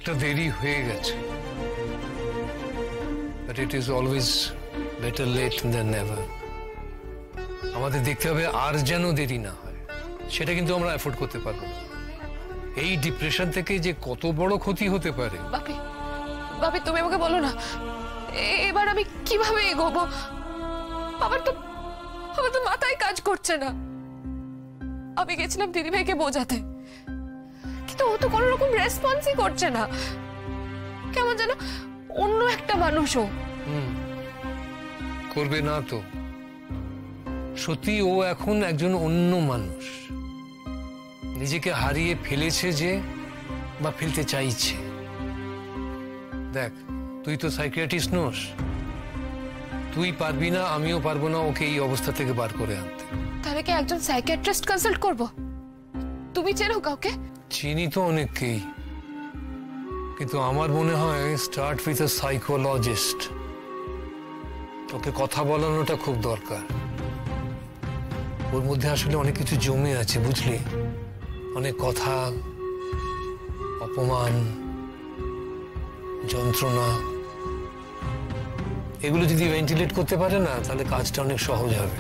অনেকটা দেরি হয়ে গেছে, but it is always better late than never. আমাদের দেখতে হবে আর যেন দেরি না হয়, সেটা কিন্তু আমরা এফোর্ড করতে পারবো না। এই ডিপ্রেশন থেকে যে কত বড় ক্ষতি হতে পারে। বাপি, বাপি তুমি আমাকে বলো না, এবার আমি কিভাবে এগোবো? আমার তো মাথায় কাজ করছে না। আমি গেছিলাম দিদিভাইকে বোঝাতে, কিন্তু ও তো কোনো রকম রেসপন্সই করছে না। কেমন যেন অন্য একটা মানুষও। করবে না তো, সত্যি ও এখন একজন অন্য মানুষ, নিজেকে হারিয়ে ফেলেছে যে, বা ফেলতে চাইছে। দেখ, তুই তো সাইকিয়াট্রিস্ট নোস, তুই পারবি না, আমিও পারবো না ওকে এই অবস্থা থেকে বার করে আনতে। তাহলে কি একজন সাইকিয়াট্রিস্ট কনসাল্ট করব? তুমি চেনো কাউকে? চিনি তো অনেককেই, কিন্তু আমার মনে হয় স্টার্ট উইথ আ সাইকোলজিস্ট। ওকে কথা বলানোটা খুব দরকার। ওর মধ্যে আসলে অনেক কিছু জমে আছে, বুঝলি? অনেক কথা, অপমান, যন্ত্রণা, এগুলো যদি ভেন্টিলেট করতে পারে না, তাহলে কাজটা অনেক সহজ হবে।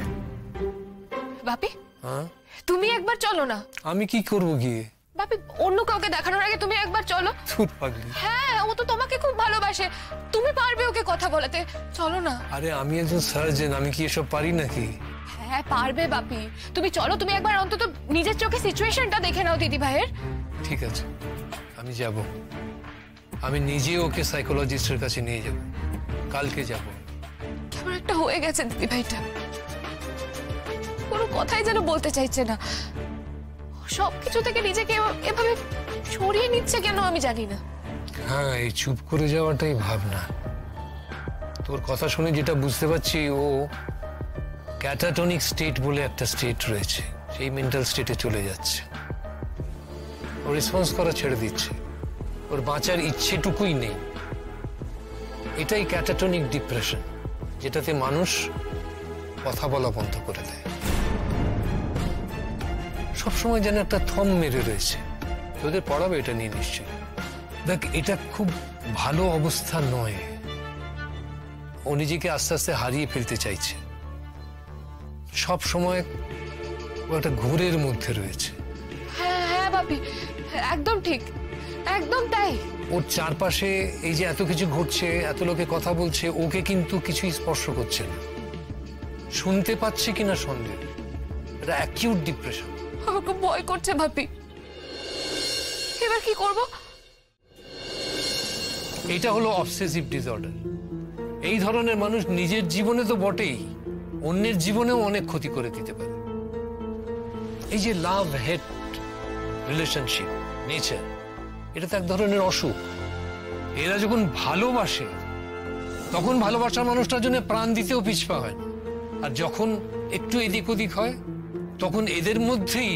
বাপি, হ্যাঁ, তুমি একবার চলো না। আমি কি করব গিয়ে? বাপি, অন্য কাউকে দেখানোর আগে তুমি একবার চলো। ধুর পাগলি। হ্যাঁ, ও তো তোমাকে খুব ভালোবাসে, তুমি পারবে ওকে কথা বলাতে। চলো না। আরে আমি একজন সার্জন, আমি কি এসব পারি নাকি? হ্যাঁ পারবে বাপি, তুমি চলো। তুমি একবার অন্তত নিজের চোখে সিচুয়েশনটা দেখে নাও দিদি ভাইয়ের। ঠিক আছে, আমি যাব। আমি নিজে ওকে সাইকোলজিস্টের কাছে নিয়ে যাব, কালকে যাব। কেমন একটা হয়ে গেছে দিদি ভাইটা, কোনো কথাই যেন বলতে চাইছে না। সবকিছু থেকে নিজেকে এভাবে সরিয়ে নিচ্ছে কেন আমি জানি না। হ্যাঁ, এই চুপ করে যাওয়াটাই ভাবনা। তোর কথা শুনে যেটা বুঝতে পারছি, ও ক্যাটাটনিক স্টেট বলে একটা স্টেট রয়েছে, সেই মেন্টাল স্টেটে চলে যাচ্ছে। ও রেসপন্স করা ছেড়ে দিচ্ছে, ওর বাঁচার ইচ্ছেটুকুই নেই। এটাই ক্যাটাটনিক ডিপ্রেশন, যেটাতে মানুষ কথা বলা বন্ধ করে দেয়, সবসময় যেন একটা থম মেরে রয়েছে। তোদের পড়াবে এটা নিয়ে নিশ্চয়ই। দেখ, এটা খুব ভালো অবস্থা নয়। ও নিজেকে আস্তে আস্তে হারিয়ে ফেলতে চাইছে, সব সময় ও একটা ঘোরের মধ্যে রয়েছে। হ্যাঁ হ্যাঁ বাপি, একদম ঠিক, একদম তাই। ওর চারপাশে এই যে এত কিছু ঘটছে, এত লোকে কথা বলছে, ওকে কিন্তু কিছুই স্পর্শ করছে না। শুনতে পাচ্ছে কিনা সন্দেহ। এটা অ্যাকিউট ডিপ্রেশন। আমার খুব ভয় করছে বাপি, এবার কি করব? এটা হলো অবসেসিভ ডিসঅর্ডার। এই ধরনের মানুষ নিজের জীবনে তো বটেই, অন্যের জীবনেও অনেক ক্ষতি করে দিতে পারে। এই যে লাভ হেট রিলেশনশিপ নেচার, এটা তো এক ধরনের অসুখ। এরা যখন ভালোবাসে, তখন ভালোবাসার মানুষটার জন্য প্রাণ দিতেও পিছপা হয় না। আর যখন একটু এদিক ওদিক হয়, তখন এদের মধ্যেই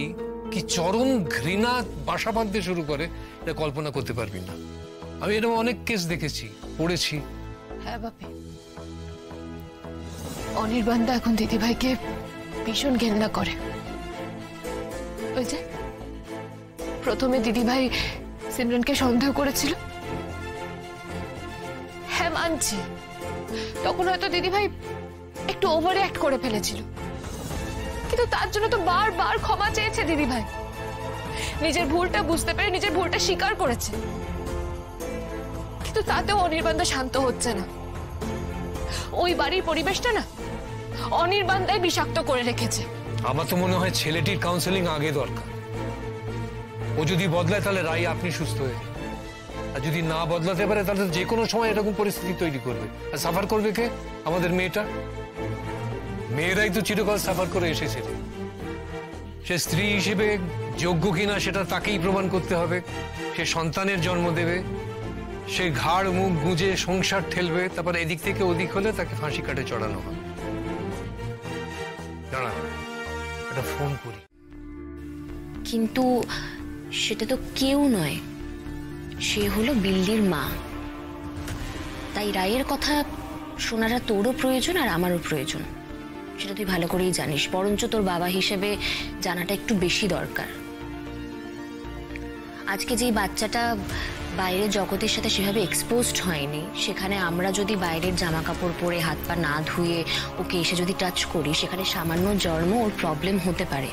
কি চরম ঘৃণা বাসা বাঁধতে শুরু করে, এটা কল্পনা করতে পারবি না। আমি এরকম অনেক কেস দেখেছি, পড়েছি। হ্যাঁ বাপি, অনির্বাণদা এখন দিদিভাইকে ভীষণ ঘেন্না করে। ওই যে প্রথমে দিদিভাই সিমরনকে সন্দেহ করেছিল, হ্যাঁ মানছি, তখন হয়তো দিদিভাই একটু ওভার অ্যাক্ট করে ফেলেছিল, কিন্তু তার জন্য তো বারবার ক্ষমা চেয়েছে দিদিভাই। নিজের ভুলটা বুঝতে পেরে নিজের ভুলটা স্বীকার করেছে, কিন্তু তাতেও অনির্বাণদা শান্ত হচ্ছে না। ওই বাড়ির পরিবেশটা না অনির্বাণদাই বিষাক্ত করে রেখেছে। আমার তো মনে হয় ছেলেটির কাউন্সেলিং আগে দরকার। ও যদি বদলায় তাহলে রাই আপনি সুস্থ হয়ে, আর যদি না বদলাতে পারে তাহলে যে কোনো সময় এরকম পরিস্থিতি তৈরি করবে। আর সাফার করবে কে? আমাদের মেয়েটা। মেয়েরাই তো চিরকাল সাফার করে এসেছে। সে স্ত্রী হিসেবে যোগ্য কিনা সেটা তাকেই প্রমাণ করতে হবে। সে সন্তানের জন্ম দেবে, সে ঘাড় মুখ গুঁজে সংসার ঠেলবে, তারপর এদিক থেকে ওদিক হলে তাকে ফাঁসি কাটে চড়ানো হবে। দাঁড়া, একটা ফোন করি। কিন্তু সেটা তো কেউ নয়, সে হলো বিল্লির মা। তাই রায়ের কথা শোনাটা তোরও প্রয়োজন আর আমারও প্রয়োজন, সেটা তুই ভালো করেই জানিস। বরঞ্চ তোর বাবা হিসেবে জানাটা একটু বেশি দরকার। আজকে যেই বাচ্চাটা বাইরের জগতের সাথে সেভাবে এক্সপোজড হয়নি, সেখানে আমরা যদি বাইরের জামা কাপড় পরে হাত পা না ধুয়ে ওকে এসে যদি টাচ করি, সেখানে সামান্য জন্ম ওর প্রবলেম হতে পারে।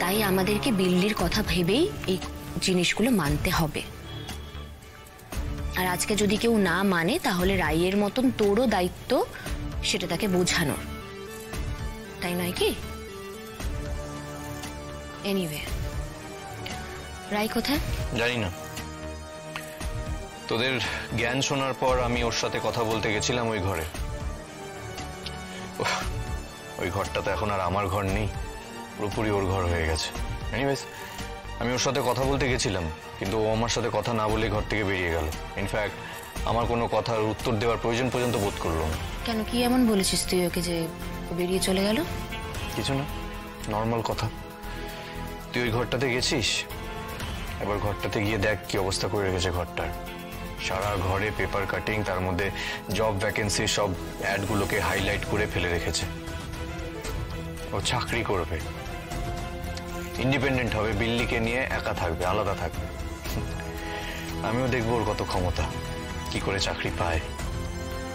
তাই আমাদেরকে বিল্লির কথা ভেবেই এই জিনিসগুলো মানতে হবে। আর আজকে যদি কেউ না মানে, তাহলে রাইয়ের মতন তোরও দায়িত্ব সেটা তাকে বোঝানোর, তাই নয় কি? এনিওয়ে, রাই কোথায় জানি না। তোদের জ্ঞান শোনার পর আমি ওর সাথে কথা বলতে গেছিলাম ওই ঘরে। ওই ঘরটা তো এখন আর আমার ঘর নেই, পুরোপুরি ওর ঘর হয়ে গেছে। এনিওয়েজ, আমি ওর সাথে কথা বলতে গেছিলাম, কিন্তু ও আমার সাথে কথা না বলে ঘর থেকে বেরিয়ে গেল। ইনফ্যাক্ট আমার কোনো কথার উত্তর দেওয়ার প্রয়োজন পর্যন্ত বোধ করলো না। কেন, কি এমন বলেছিস তুই ওকে যে ও বেরিয়ে চলে গেল? কিছু না, নর্মাল কথা। তুই ওই ঘরটাতে গেছিস, এবার ঘরটাতে গিয়ে দেখ কি অবস্থা করে রেখেছে ঘরটার। সারা ঘরে পেপার কাটিং, তার মধ্যে জব ভ্যাকেন্সি সব অ্যাডগুলোকে হাইলাইট করে ফেলে রেখেছে। ও চাকরি করবে, ইন্ডিপেন্ডেন্ট হবে, বিল্লিকে নিয়ে একা থাকবে, আলাদা থাকবে। আমিও দেখবো ওর কত ক্ষমতা, কি করে চাকরি পায়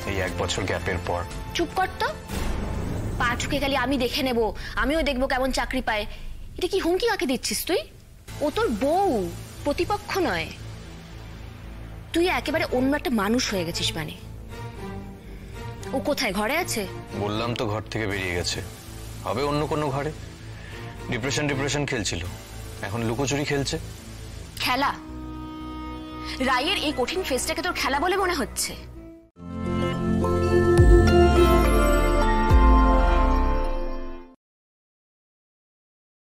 এই 1 বছর গ্যাপের পর। চুপ কর তো, পা ঠুকে গেলে আমি দেখে নেব, আমিও দেখবো কেমন চাকরি পায়। এটা কি হুমকি কাকে দিচ্ছিস তুই? ও তোর বউ, প্রতিপক্ষ নয়। তুই একেবারে অন্য একটা মানুষ হয়ে গেছিস। মানে ও কোথায়, ঘরে আছে? বললাম তো ঘর থেকে বেরিয়ে গেছে, হবে অন্য কোনো ঘরে। ডিপ্রেশন খেলছিল, এখন লুকোচুরি খেলছে। খেলা? রায়ের এই কঠিন ফেসটাকে তোর খেলা বলে মনে হচ্ছে?